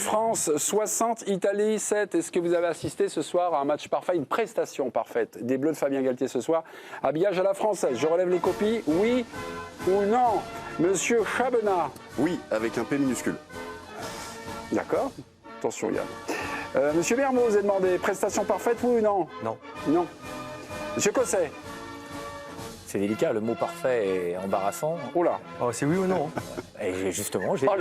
France 60, Italie 7. Est-ce que vous avez assisté ce soir à un match parfait, une prestation parfaite des Bleus de Fabien Galtier ce soir? Habillage à la française, je relève les copies, oui ou non? Monsieur Chabenat? Oui, avec un P minuscule. D'accord. Attention Yann. Monsieur Mermoz, vous avez demandé prestation parfaite, oui ou non? Non. Non. Monsieur Cosset? C'est délicat, le mot parfait est embarrassant. Oh là. Oh, c'est oui ou non? Et justement, j'ai Oh,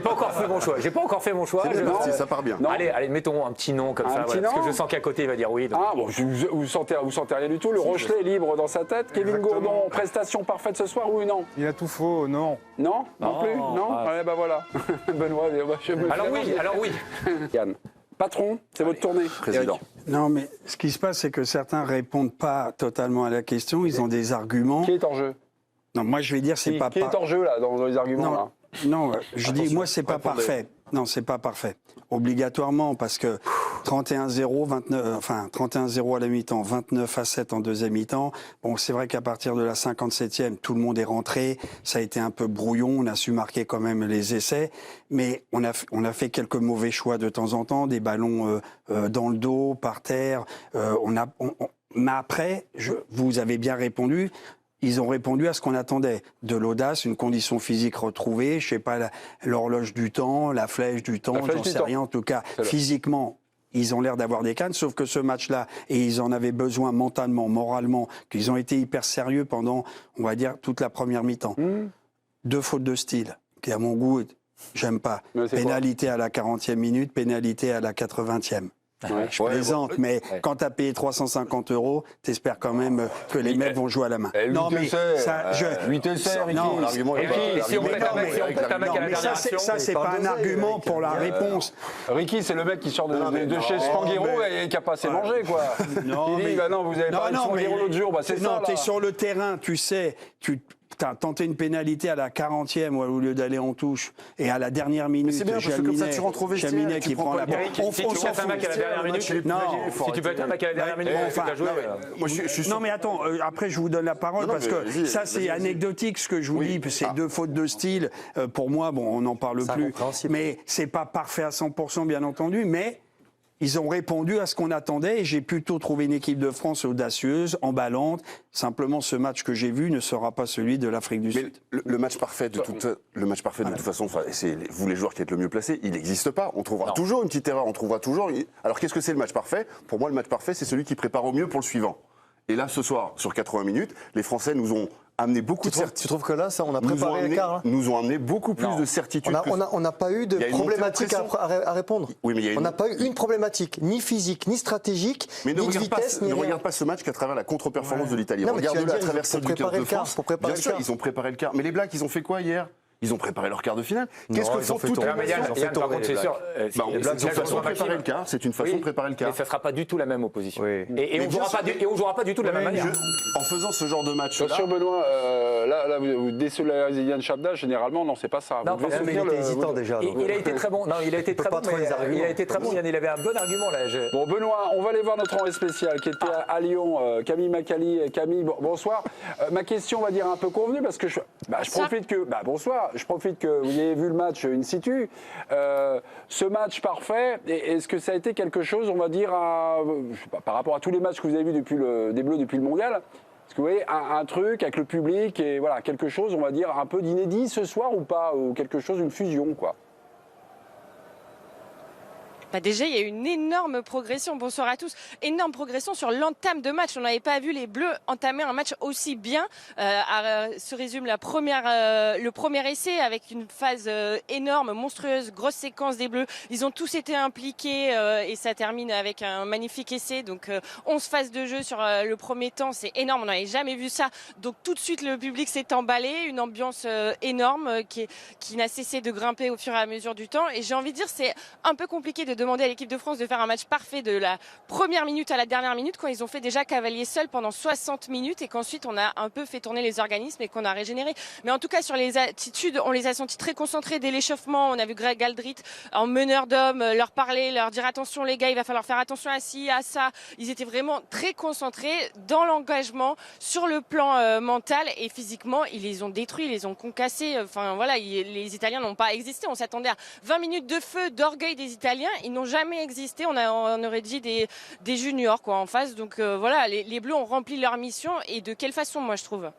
pas encore fait mon choix. J'ai pas encore fait mon choix. C'est bien parti, ça part bien. Non. Allez, mettons un petit nom comme Un ça, petit parce nom que je sens qu'à côté il va dire oui. Donc... Ah bon, vous sentez rien du tout. Le Rochelet est libre dans sa tête. Kevin Gourdon, prestation parfaite ce soir, oui ou non? Il a tout faux, non. Non? Non Non, plus? Non? ah. Ouais, bah voilà. Benoît, je me Alors oui. Yann. Patron, c'est votre tournée. Président. Non, mais ce qui se passe, c'est que certains répondent pas totalement à la question. Ils ont des arguments. Qui est en jeu? Non, moi, je vais dire, c'est pas. Qui est en jeu là, dans les arguments Non, là? non, je dis, moi, c'est pas répondez. parfait. Non, c'est pas parfait. Obligatoirement, parce que 31-0, 31-0 à la mi-temps, 29-7 en deuxième mi-temps. Bon, c'est vrai qu'à partir de la 57e, tout le monde est rentré. Ça a été un peu brouillon. On a su marquer quand même les essais. Mais on a fait quelques mauvais choix de temps en temps. Des ballons dans le dos, par terre. Mais après, vous avez bien répondu. Ils ont répondu à ce qu'on attendait. De l'audace, une condition physique retrouvée, je sais pas, l'horloge du temps, la flèche du temps, j'en sais rien. En tout cas, physiquement, ils ont l'air d'avoir des cannes, sauf que ce match-là, et ils en avaient besoin mentalement, moralement, qu'ils ont été hyper sérieux pendant, on va dire, toute la première mi-temps. 2 fautes de style, qui à mon goût, j'aime pas. Pénalité à la 40e minute, pénalité à la 80e. Je plaisante, mais quand tu as payé 350 €, t'espères quand même que les mecs vont jouer à la main. Non, mais ça, 8 essais, Ricky. Non, l'argument est Ricky, pas... si on prête un mec à la dernière action, ça c'est pas un argument pour la réponse. Ricky, c'est le mec qui sort de chez Spanghero et qui a pas assez mangé, quoi. Non, Il dit, bah non, vous avez pas Spanghero l'autre jour, bah c'est ça, non, là. t'es sur le terrain, tu sais, tu as tenté une pénalité à la 40e au lieu d'aller en touche, et à la dernière minute, c'est bien, parce que comme ça, tu rentres au vestiaire, Chaminet tu qui prends prend pas la le balle. Eric, si tu prêtes un mec à la dernière minute, non, si tu peux être un mec à la dernière minute, tu as joué. Moi, je suis sûr. Non mais attends, après je vous donne la parole Non, parce mais que vas-y, ça c'est vas-y. anecdotique ce que je vous dis, c'est 2 fautes de style. Pour moi, bon, on n'en parle C'est plus, incompréhensible. mais c'est pas parfait à 100% bien entendu, mais ils ont répondu à ce qu'on attendait et j'ai plutôt trouvé une équipe de France audacieuse, emballante. Simplement, ce match que j'ai vu ne sera pas celui de l'Afrique du Mais Sud. le match parfait, de toute façon, enfin, c'est vous les joueurs qui êtes le mieux placés, il n'existe pas. On trouvera toujours une petite erreur, on trouvera toujours. Alors qu'est-ce que c'est le match parfait? Pour moi, le match parfait, c'est celui qui prépare au mieux pour le suivant. Et là, ce soir, sur 80 minutes, les Français nous ont amené beaucoup de certitudes. Tu trouves que là, ça, on a préparé l'écart hein? Nous ont amené beaucoup plus de certitudes. On n'a pas eu de Il y a une problématique montée en à répondre. Oui, mais il y a On n'a pas eu une problématique, ni physique, ni stratégique, Mais ni de vitesse, ni ne rien. regarde pas ce match qu'à travers la contre-performance de l'Italie. Non, mais tu Regarde vas la dire, traversée faut du 15 préparer de le quart, France. faut préparer Bien le sûr, quart. ils ont préparé le quart. Mais les Blacks, ils ont fait quoi hier? Ils ont préparé leur quart de finale. Qu'est-ce que ils ont font fait toutes tourner. les Mais nations? Yann, par contre, c'est sûr. C'est une façon de préparer le quart. C'est une façon de préparer le quart. Mais ça ne sera pas du tout la même opposition. Oui. Et on ne jouera pas du tout de la même manière. En faisant ce genre de match-là. Bien sûr, Benoît, là vous désolidarisez Yann Chabda, généralement, non, c'est pas ça. Non, Vous devez parce Mais il soutenir était hésitant déjà. donc, Il a été très bon. Non, il a été très bon. pas trouver les arguments. Il a été très bon. Yann, il avait un bon argument là. Bon, Benoît, on va aller voir notre envoyé spécial qui était à Lyon, Camille Macali. Camille, bonsoir. Ma question va dire un peu convenue parce que je profite que. Bonsoir. Je profite que vous ayez vu le match in situ. Ce match parfait, est-ce que ça a été quelque chose, on va dire, je sais pas, par rapport à tous les matchs que vous avez vus des Bleus depuis le Mondial? Est-ce que vous voyez un truc avec le public et voilà, quelque chose, on va dire, un peu d'inédit ce soir ou pas? Ou quelque chose, une fusion, quoi? Déjà, il y a eu une énorme progression. Bonsoir à tous. Énorme progression sur l'entame de match. On n'avait pas vu les Bleus entamer un match aussi bien. Se résume le premier essai avec une phase énorme, monstrueuse, grosse séquence des Bleus. Ils ont tous été impliqués et ça termine avec un magnifique essai. Donc 11 phases de jeu sur le premier temps, c'est énorme. On n'avait jamais vu ça. Donc tout de suite, le public s'est emballé. Une ambiance énorme qui n'a cessé de grimper au fur et à mesure du temps. Et j'ai envie de dire, c'est un peu compliqué de demandé à l'équipe de France de faire un match parfait de la première minute à la dernière minute, quand ils ont fait déjà cavalier seul pendant 60 minutes et qu'ensuite on a un peu fait tourner les organismes et qu'on a régénéré. Mais en tout cas, sur les attitudes, on les a sentis très concentrés dès l'échauffement. On a vu Greg Aldrit en meneur d'hommes leur parler, leur dire attention les gars, il va falloir faire attention à ci, à ça. Ils étaient vraiment très concentrés dans l'engagement, sur le plan mental et physiquement, ils les ont détruits, ils les ont concassés. Enfin voilà, les Italiens n'ont pas existé. On s'attendait à 20 minutes de feu, d'orgueil des Italiens. Ils n'ont jamais existé. On aurait dit des juniors quoi en face. Donc voilà, les Bleus ont rempli leur mission et de quelle façon, moi je trouve.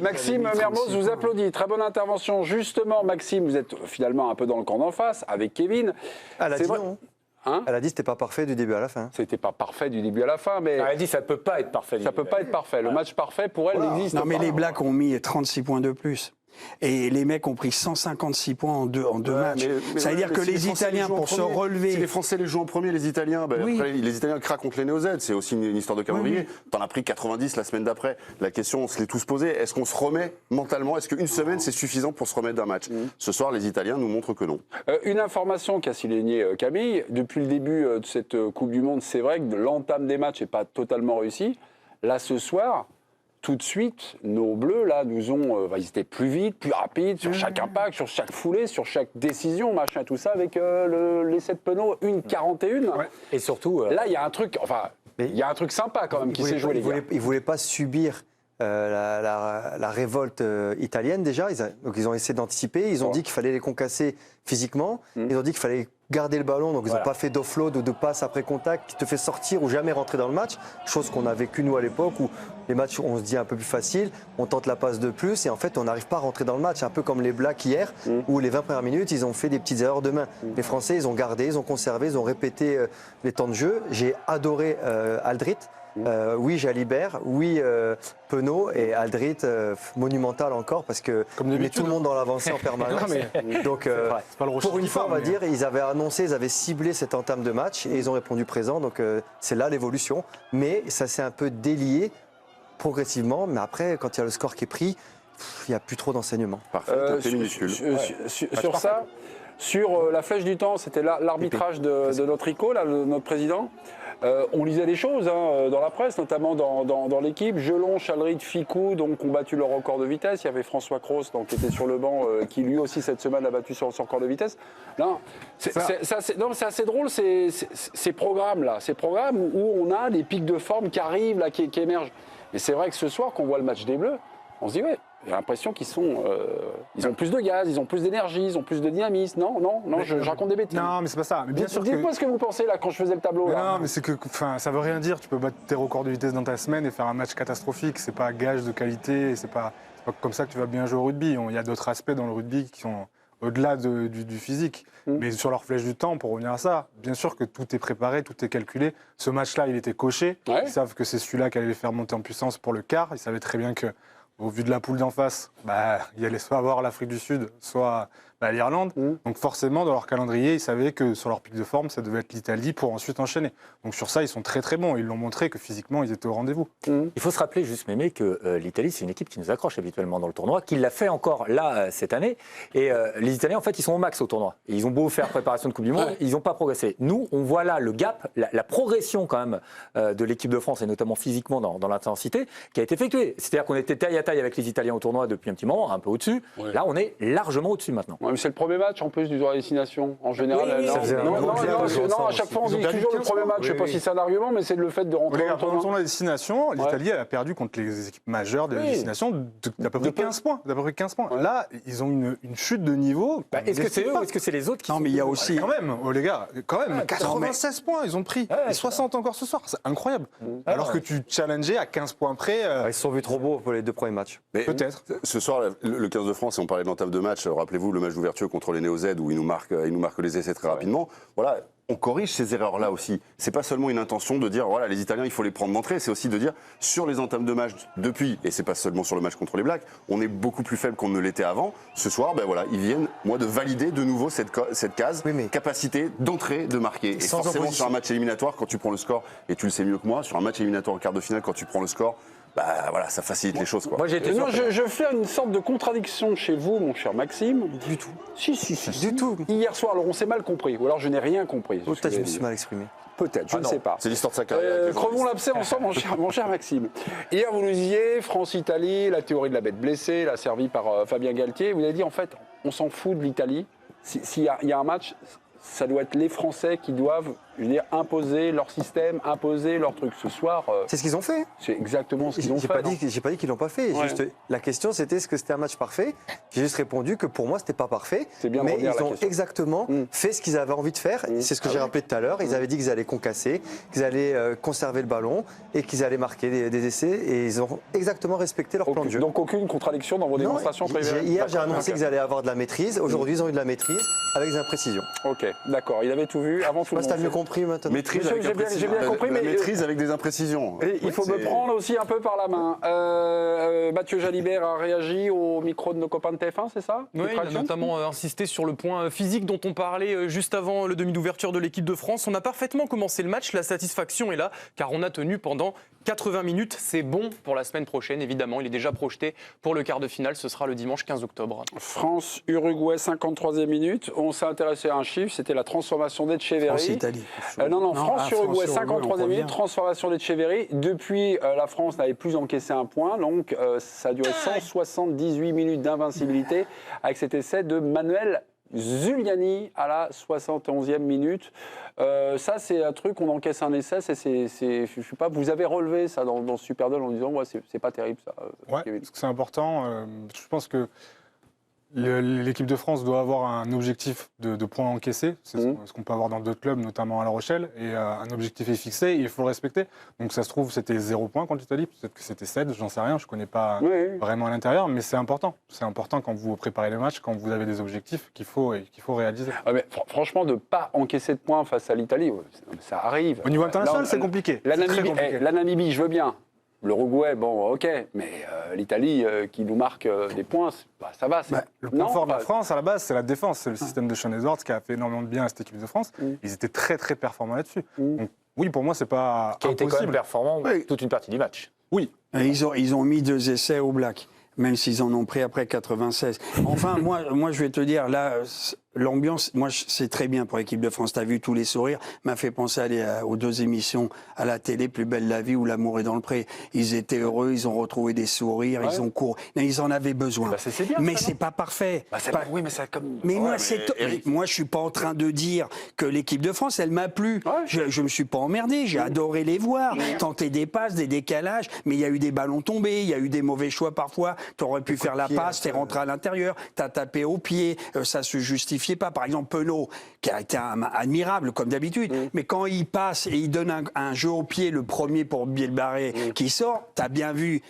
Maxime Mermoz vous applaudit. Très bonne intervention. Justement, Maxime, vous êtes finalement un peu dans le camp d'en face avec Kevin. Elle a C'est dit vrai- non. Hein Elle a dit que c'était pas parfait du début à la fin. C'était pas parfait du début à la fin, mais Elle a dit ça peut pas être parfait. ça peut pas être parfait. Le match parfait, pour elle, n'existe pas. Non, mais les Blacks ont mis 36 points de plus. Et les mecs ont pris 156 points en deux matchs. Ça veut dire que les Italiens, pour se relever... Si les Français les jouent en premier, les Italiens, après, les Italiens craquent contre les Néo-Z. C'est aussi une histoire de calendrier. T'en as pris 90 la semaine d'après. La question, on se l'est tous posée. Est-ce qu'on se remet mentalement? Est-ce qu'une semaine, c'est suffisant pour se remettre d'un match? Ce soir, les Italiens nous montrent que non. Une information qu'a signalée Camille, depuis le début de cette Coupe du Monde, c'est vrai que l'entame des matchs n'est pas totalement réussie. Là, ce soir, tout de suite, nos Bleus, là, nous ont... ils étaient plus vite, plus rapides, sur chaque impact, sur chaque foulée, sur chaque décision, machin, tout ça, avec l'essai de Penaud, 1,41. Et surtout, Là, il y a un truc... Enfin, il y a un truc sympa, quand même, qui s'est joué, les gars. Ils voulaient pas subir la révolte italienne déjà. Donc ils ont essayé d'anticiper. Ils ont dit qu'il fallait les concasser physiquement. Ils ont dit qu'il fallait garder le ballon. Donc ils n'ont pas fait d'offload ou de passe après contact qui te fait sortir ou jamais rentrer dans le match. Chose qu'on a vécu nous à l'époque où les matchs, on se dit un peu plus facile. On tente la passe de plus et en fait on n'arrive pas à rentrer dans le match. Un peu comme les Blacks hier où les 20 premières minutes ils ont fait des petites erreurs de main. Les Français ils ont gardé, ils ont conservé, ils ont répété les temps de jeu. J'ai adoré Aldrit. Oui, Jalibert, oui, Penaud et Aldrit, monumental encore parce que met tout le monde dans l'avancée en permanence. Donc, pour une fois, on va dire, ils avaient annoncé, ils avaient ciblé cette entame de match et ils ont répondu présent. Donc, c'est là l'évolution. Mais ça s'est un peu délié progressivement. Mais après, quand il y a le score qui est pris, il n'y a plus trop d'enseignements. Parfait, un peu minuscule. Sur ça, sur la flèche du temps, c'était l'arbitrage de notre ICO, là, notre président. On lisait des choses dans la presse, notamment dans l'équipe. Jelon, Chalrit, Ficou, donc ont battu leur record de vitesse. Il y avait François Cros, donc, qui était sur le banc, qui lui aussi cette semaine a battu son record de vitesse. Non, c'est assez drôle ces programmes-là, ces programmes où on a des pics de forme qui arrivent, là, qui émergent. Et c'est vrai que ce soir, qu'on voit le match des Bleus, on se dit ouais. J'ai l'impression qu'ils ils ont plus de gaz, ils ont plus d'énergie, ils ont plus de dynamisme. Non, je raconte des bêtises. Non, mais c'est pas ça. Mais bien sûr Dites-moi ce que vous pensez là quand je faisais le tableau. Là. Non, mais c'est que, ça veut rien dire. Tu peux battre tes records de vitesse dans ta semaine et faire un match catastrophique. C'est pas gage de qualité. C'est pas comme ça que tu vas bien jouer au rugby. Il y a d'autres aspects dans le rugby qui sont au-delà du physique. Mais sur leur flèche du temps, pour revenir à ça, bien sûr que tout est préparé, tout est calculé. Ce match-là, il était coché. Ouais. Ils savent que c'est celui-là qui allait les faire monter en puissance pour le quart. Ils savaient très bien que, au vu de la poule d'en face, il allait soit avoir l'Afrique du Sud, soit l'Irlande. Donc forcément, dans leur calendrier, ils savaient que sur leur pic de forme, ça devait être l'Italie pour ensuite enchaîner. Donc sur ça, ils sont très très bons. Ils l'ont montré que physiquement, ils étaient au rendez-vous. Il faut se rappeler juste, Mémé, que l'Italie, c'est une équipe qui nous accroche habituellement dans le tournoi, qui l'a fait encore là, cette année. Et les Italiens, en fait, ils sont au max au tournoi. Et ils ont beau faire préparation de Coupe du Monde, ils n'ont pas progressé. Nous, on voit là le gap, la progression quand même de l'équipe de France, et notamment physiquement dans l'intensité, qui a été effectuée. C'est-à-dire qu'on était taille à taille avec les Italiens au tournoi depuis un petit moment, un peu au-dessus. Ouais. Là, on est largement au-dessus maintenant. Ouais, mais c'est le premier match en plus du tour à destination. En général, non, à chaque fois on dit toujours le premier match. Je ne sais pas si c'est un argument, mais c'est le fait de rentrer dans le tournoi à destination. L'Italie, elle a perdu contre les équipes majeures de la destination d'à peu près 15 points. Là, ils ont une chute de niveau. Est-ce que c'est eux ou est-ce que c'est les autres qui Non, mais il y a aussi... Quand même, les gars, 96 points, ils ont pris. Et 60 encore ce soir, c'est incroyable. Alors que tu challengeais à 15 points près. Ils se sont vus trop beaux pour les 2 premiers matchs. Peut-être. Ce soir, le 15 de France, et on parlait de l'entame de match, rappelez-vous le match d'ouverture contre les Néo-Z où ils nous marquent les essais très rapidement. Voilà, on corrige ces erreurs-là aussi. C'est pas seulement une intention de dire, voilà, les Italiens, il faut les prendre d'entrée, c'est aussi de dire, sur les entames de match depuis, et c'est pas seulement sur le match contre les Blacks, on est beaucoup plus faible qu'on ne l'était avant. Ce soir, ils viennent, de valider de nouveau cette case, capacité d'entrer, de marquer. Et forcément, sur un match éliminatoire, quand tu prends le score, et tu le sais mieux que moi, sur un match éliminatoire en quart de finale, quand tu prends le score, bah voilà, ça facilite les choses, quoi. Moi, j'ai été Non, surpris. je fais une sorte de contradiction chez vous, mon cher Maxime. Du tout. Si. Du tout. Hier soir, alors on s'est mal compris, ou alors je n'ai rien compris. Oh, peut-être je me suis mal exprimé. Peut-être, je ne non. sais pas. C'est l'histoire de sa carrière. avec les Crevons journalistes. l'abcès ensemble, mon cher Maxime. Hier, vous nous disiez France-Italie, la théorie de la bête blessée, la servie par Fabien Galtier. Vous avez dit, en fait, on s'en fout de l'Italie. S'il y a un match, ça doit être les Français qui doivent, je veux dire, imposer leur système, imposer leur truc. Ce soir, C'est ce qu'ils ont fait. c'est exactement ce qu'ils ont J'ai fait. pas non dit qu'ils l'ont pas fait. Ouais. Juste, la question c'était est-ce que c'était un match parfait. J'ai juste répondu que pour moi c'était pas parfait. C'est bien de mais revenir à ils la ont question. exactement fait ce qu'ils avaient envie de faire. C'est ce que j'ai rappelé tout à l'heure. Ils avaient dit qu'ils allaient concasser, qu'ils allaient conserver le ballon et qu'ils allaient marquer des essais. Et ils ont exactement respecté leur plan de jeu. Donc aucune contradiction dans vos Non, démonstrations prévues. hier j'ai D'accord, annoncé ok. qu'ils allaient avoir de la maîtrise. Aujourd'hui ils ont eu de la maîtrise avec des imprécisions. Ok, d'accord. Il avait tout vu avant tout Moi le t'as monde. mieux compris maintenant. Maîtrise Monsieur, avec j'ai bien- imprécision. j'ai bien compris, La mais- maîtrise avec des imprécisions. Et il faut me C'est- prendre aussi un peu par la main. Mathieu Jalibert a réagi au micro de nos copains de TF1, c'est ça? Oui, il a Distraction notamment insisté sur le point physique dont on parlait juste avant le demi d'ouverture de l'équipe de France. On a parfaitement commencé le match, la satisfaction est là, car on a tenu pendant 80 minutes. C'est bon pour la semaine prochaine, évidemment. Il est déjà projeté pour le quart de finale, ce sera le dimanche 15 octobre. France-Uruguay, 53e minute. On s'est intéressé à un chiffre, c'était la transformation d'Etcheverry. France-Italie. Non, France-Uruguay, France-Uruguay, 53e on minute, revient. transformation d'Etcheverry. Depuis, la France n'avait plus encaissé un point, donc ça a duré 178 minutes d'invincibilité avec cet essai de Manuel Zuliani à la 71e minute. Ça, c'est un truc, on encaisse un essai, je sais pas, vous avez relevé ça dans Superdome en disant, ouais, c'est pas terrible ça. Ouais, Kevin. parce que c'est important. Je pense que l'équipe de France doit avoir un objectif de points encaissés. C'est ce qu'on peut avoir dans d'autres clubs, notamment à La Rochelle. Et un objectif est fixé et il faut le respecter. Donc ça se trouve, c'était 0 points contre l'Italie. Peut-être que c'était 7, j'en sais rien. Je ne connais pas Oui. vraiment à l'intérieur. Mais c'est important. C'est important quand vous préparez les matchs, quand vous avez des objectifs qu'il faut réaliser. Ah, mais franchement, de ne pas encaisser de points face à l'Italie, ça arrive. Au niveau international, Là, c'est compliqué. La C'est très Namibie, compliqué. la Namibie, je veux bien. L'Uruguay, bon, ok. Mais l'Italie qui nous marque des points, ça va. Le point fort de la France, à la base, c'est la défense. C'est le système de Sean Edwards qui a fait énormément de bien à cette équipe de France. Ils étaient très, très performants là-dessus. Donc, oui, pour moi, c'est pas Qui a été quand même impossible. performant toute une partie du match. Oui. Et ils ont mis 2 essais au Black, même s'ils en ont pris après 96. Enfin, moi, je vais te dire, là, l'ambiance, moi, c'est très bien pour l'équipe de France. Tu as vu tous les sourires, m'a fait penser aux 2 émissions à la télé, Plus belle la vie ou L'amour est dans le pré. Ils étaient heureux, ils ont retrouvé des sourires, ils ont couru. Non, ils en avaient besoin. c'est bien, mais ça, c'est pas parfait. Oui, mais ça comme. Mais moi, Eric- moi, je suis pas en train de dire que l'équipe de France, elle m'a plu. Ouais. Je me suis pas emmerdé. J'ai adoré les voir, tenter des passes, des décalages. Mais il y a eu des ballons tombés, il y a eu des mauvais choix parfois. Tu aurais pu faire la passe, t'es rentré à l'intérieur, t'as tapé au pied, ça se justifiait pas. Par exemple, Penaud, qui a été admirable comme d'habitude, mais quand il passe et il donne un jeu au pied, le premier pour Bielbarré qui sort, t'as bien vu.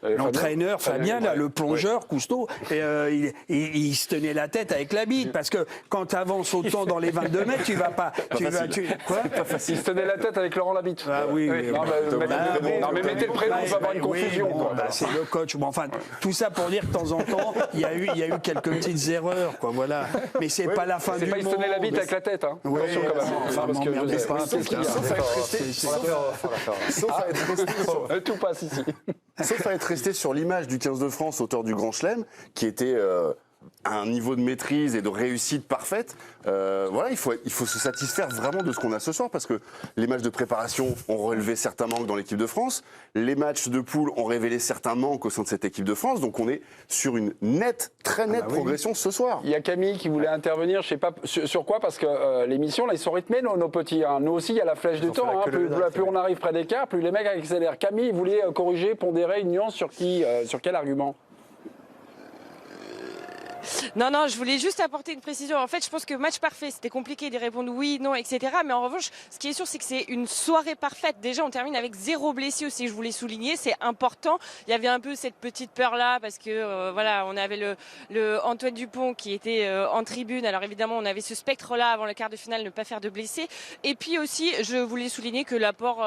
L'entraîneur Fabien, là, le plongeur Cousteau, il se tenait la tête avec la bite parce que quand tu avances autant dans les 22 mètres, tu vas pas. Quoi Il se tenait la tête avec Laurent Labitte. Ah oui, oui. Non, mais mettez le prénom, on va avoir une confusion. Oui, bon, quoi. c'est le coach. Bon, enfin, tout ça pour dire que de temps en temps, il y a eu quelques petites erreurs, quoi. Voilà. Mais c'est pas la fin C'est du pas il se monde. tenait la bite avec la tête, hein. Oui, Attention quand même. enfin, Parce que m'emmerdez je sais pas, pas. c'est qu'il y a. Sauf à être resté sur- Tout passe ici. Sauf à être resté sur l'image du 15 de France, auteur du Grand Chelem, qui était à un niveau de maîtrise et de réussite parfaite. Voilà, il faut se satisfaire vraiment de ce qu'on a ce soir, parce que les matchs de préparation ont relevé certains manques dans l'équipe de France, les matchs de poule ont révélé certains manques au sein de cette équipe de France, donc on est sur une très nette progression ce soir. Il y a Camille qui voulait intervenir, je sais pas sur quoi, parce que l'émission, là, ils sont rythmés, nos petits. Hein. Nous aussi, il y a la flèche du temps. Hein. Plus on arrive près des quarts, plus les mecs accélèrent. Camille voulait corriger, pondérer une nuance sur quel argument? Non, je voulais juste apporter une précision. En fait, je pense que match parfait, c'était compliqué d'y répondre oui, non, etc. Mais en revanche, ce qui est sûr, c'est que c'est une soirée parfaite. Déjà, on termine avec 0 blessé aussi, je voulais souligner. C'est important. Il y avait un peu cette petite peur-là parce que, voilà, on avait le Antoine Dupont qui était en tribune. Alors évidemment, on avait ce spectre-là avant le quart de finale, ne pas faire de blessés. Et puis aussi, je voulais souligner que l'apport,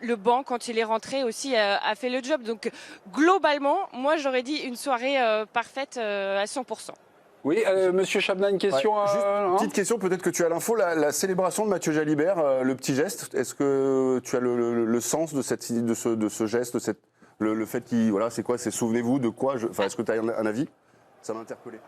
le banc, quand il est rentré aussi, a fait le job. Donc, globalement, moi, j'aurais dit une soirée parfaite à 100%. Oui, monsieur Chabna, une question. Juste hein petite question, peut-être que tu as l'info, la célébration de Mathieu Jalibert, le petit geste, est-ce que tu as le sens de ce geste, le fait qu'il, voilà, c'est quoi, c'est souvenez-vous de quoi, est-ce que tu as un avis? Ça m'a interpellé.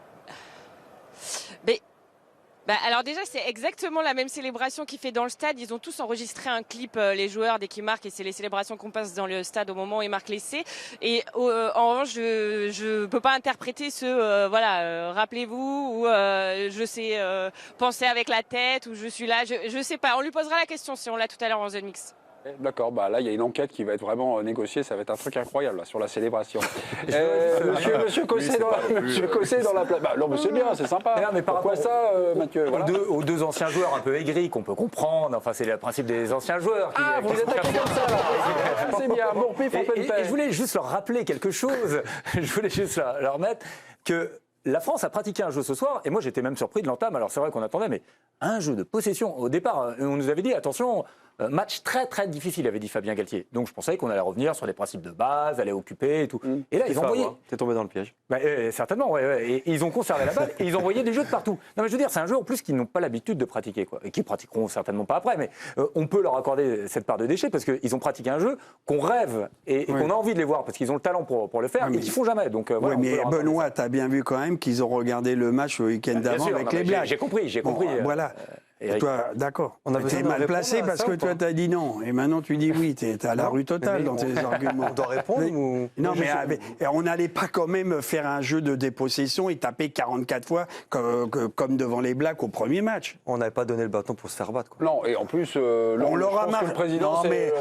Alors déjà, c'est exactement la même célébration qu'il fait dans le stade. Ils ont tous enregistré un clip, les joueurs, dès qu'ils marquent, et c'est les célébrations qu'on passe dans le stade au moment où ils marquent l'essai. Et en revanche, je peux pas interpréter rappelez-vous, ou je sais penser avec la tête, ou je suis là. Je sais pas. On lui posera la question si on l'a tout à l'heure en zone mix. D'accord, là il y a une enquête qui va être vraiment négociée, ça va être un truc incroyable là, sur la célébration. Monsieur Cosset dans la place. Non mais c'est bien, c'est sympa. Non, mais pourquoi ça, Mathieu voilà. aux deux anciens joueurs un peu aigris qu'on peut comprendre, enfin c'est le principe des anciens joueurs. Vous êtes attaqués comme ça là. C'est bien, bon pif, on peut le faire. Et je voulais juste leur rappeler quelque chose, je voulais juste leur mettre que la France a pratiqué un jeu ce soir, et moi j'étais même surpris de l'entame, alors c'est vrai qu'on attendait, mais un jeu de possession. Au départ, on nous avait dit, attention, match très très difficile, avait dit Fabien Galtier. Donc je pensais qu'on allait revenir sur les principes de base, aller occuper et tout. Et là, ils ont envoyé... T'es tombé dans le piège. Certainement, ouais. Et ils ont conservé la balle, et ils ont envoyé des jeux de partout. Non mais je veux dire, c'est un jeu en plus qu'ils n'ont pas l'habitude de pratiquer, quoi. Et qu'ils pratiqueront certainement pas après, mais on peut leur accorder cette part de déchet, parce qu'ils ont pratiqué un jeu qu'on rêve, et qu'on a envie de les voir, parce qu'ils ont le talent pour le faire, et qu'ils font jamais. Donc, voilà, mais Benoît, t'as bien vu quand même qu'ils ont regardé le match le week-end d'avant avec les Blacks. J'ai compris. Voilà. Et toi, d'accord. On a besoin T'es mal placé parce que toi, t'as dit non. Et maintenant, tu dis oui. T'es à la rue totale dans tes arguments. On doit répondre ou... Non, mais on n'allait pas quand même faire un jeu de dépossession et taper 44 fois comme devant les Blacks au premier match. On n'avait pas donné le bâton pour se faire battre, quoi. Non, et en plus, on leur a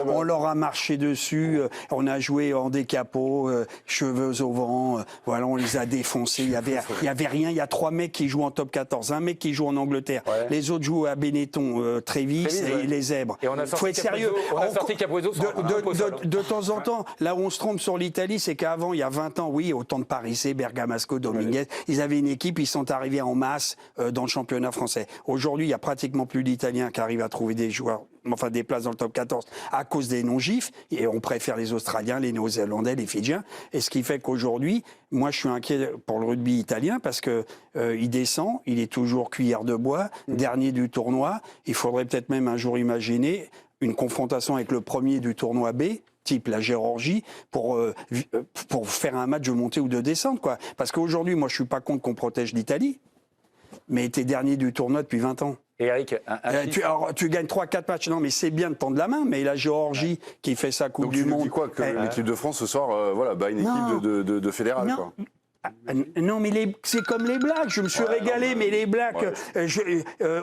on leur a marché dessus. On a joué en décapot, cheveux au vent. Voilà, on les a défoncés. Il y avait rien. Il y a 3 mecs qui jouent en top 14, un mec qui joue en Angleterre. Ouais. Les autres jouent à Benetton, Trévis et les Zèbres. Et on a sorti sérieux. On a sorti Capozzo de temps en temps. Là où on se trompe sur l'Italie, c'est qu'avant, il y a 20 ans, oui, au temps de Parisé, Bergamasco, Dominguez, ils avaient une équipe, ils sont arrivés en masse dans le championnat français. Aujourd'hui, il y a pratiquement plus d'Italiens qui arrivent à trouver des joueurs, enfin des places dans le top 14 à cause des non-gifs, et on préfère les Australiens, les Néo-Zélandais, les Fidjiens, et ce qui fait qu'aujourd'hui, moi je suis inquiet pour le rugby italien parce que il descend, il est toujours cuillère de bois, dernier du tournoi, il faudrait peut-être même un jour imaginer une confrontation avec le premier du tournoi B, type la Géorgie, pour faire un match de montée ou de descente, quoi. Parce qu'aujourd'hui, moi je suis pas contre qu'on protège l'Italie, mais t'es dernier du tournoi depuis 20 ans. Et Eric, tu gagnes 3-4 matchs, non mais c'est bien de tendre la main, mais la Géorgie qui fait sa Coupe du Monde... Donc tu dis quoi, que l'équipe de France ce soir, une équipe de fédéral, non. quoi. Non, mais c'est comme les Blacks. Je me suis régalé, mais les Blacks,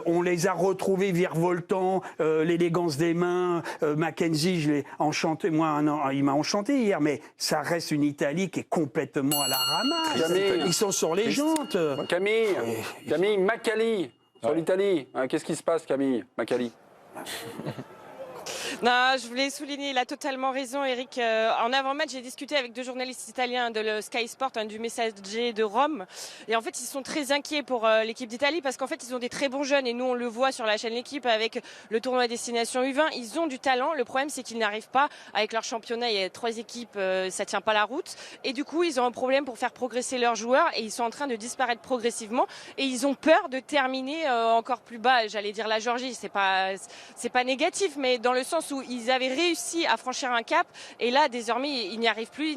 on les a retrouvés virevoltants, l'élégance des mains. Mackenzie, je l'ai enchanté. Moi, il m'a enchanté hier, mais ça reste une Italie qui est complètement à la ramasse. Ils sont sur les jantes. Camille Macali, sur l'Italie. Qu'est-ce qui se passe, Camille Macali? Non, je voulais souligner, il a totalement raison, Eric. En avant-match, j'ai discuté avec 2 journalistes italiens de le Sky Sport, du Messager de Rome. Et en fait, ils sont très inquiets pour l'équipe d'Italie parce qu'en fait, ils ont des très bons jeunes. Et nous, on le voit sur la chaîne L'équipe avec le tournoi Destination U20. Ils ont du talent. Le problème, c'est qu'ils n'arrivent pas avec leur championnat. Il y a 3 équipes, ça tient pas la route. Et du coup, ils ont un problème pour faire progresser leurs joueurs. Et ils sont en train de disparaître progressivement. Et ils ont peur de terminer encore plus bas. J'allais dire la Géorgie. C'est pas négatif, mais dans le sens où ils avaient réussi à franchir un cap et là désormais ils n'y arrivent plus,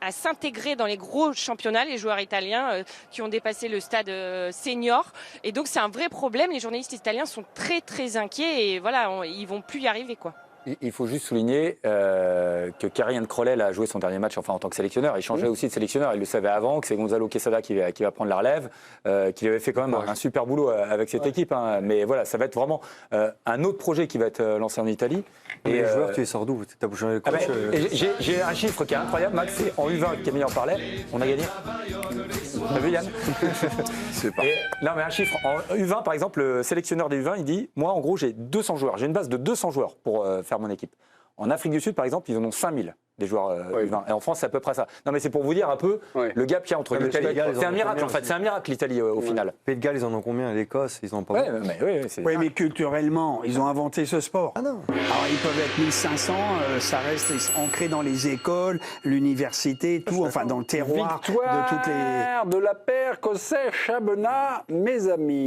à s'intégrer dans les gros championnats, les joueurs italiens qui ont dépassé le stade senior, et donc c'est un vrai problème. Les journalistes italiens sont très très inquiets et voilà, ils vont plus y arriver, quoi. Il faut juste souligner que Karian Krollel a joué son dernier match en tant que sélectionneur. Il changeait aussi de sélectionneur. Il le savait avant, que c'est Gonzalo Quesada qui va prendre la relève, qu'il avait fait quand même un super boulot avec cette équipe. Mais voilà, ça va être vraiment un autre projet qui va être lancé en Italie. Et les joueurs, tu les sors d'où? T'as changé le coach? J'ai un chiffre qui est incroyable, Max. C'est en U20, Camille en parlait. On a gagné. T'as vu, Yann? C'est pas. Non, mais un chiffre. En U20, par exemple, le sélectionneur des U20, il dit, moi, en gros, j'ai 200 joueurs. J'ai une base de 200 joueurs pour faire mon équipe. En Afrique du Sud, par exemple, ils en ont 5000. des joueurs U20. Et en France, c'est à peu près ça. Non, mais c'est pour vous dire un peu le gap qu'il y a entre l'Italie. C'est un miracle, en fait. C'est un miracle, l'Italie, au final. Pays de Galles, ils en ont combien? L'Écosse, ils en ont pas beaucoup. Oui, mais culturellement, ils ont inventé ce sport. Ah non. Alors, ils peuvent être 1500, ça reste ancré dans les écoles, l'université, tout, enfin dans le terroir Victoire de toutes les... de la paire Cosset-Chabenat, mes amis.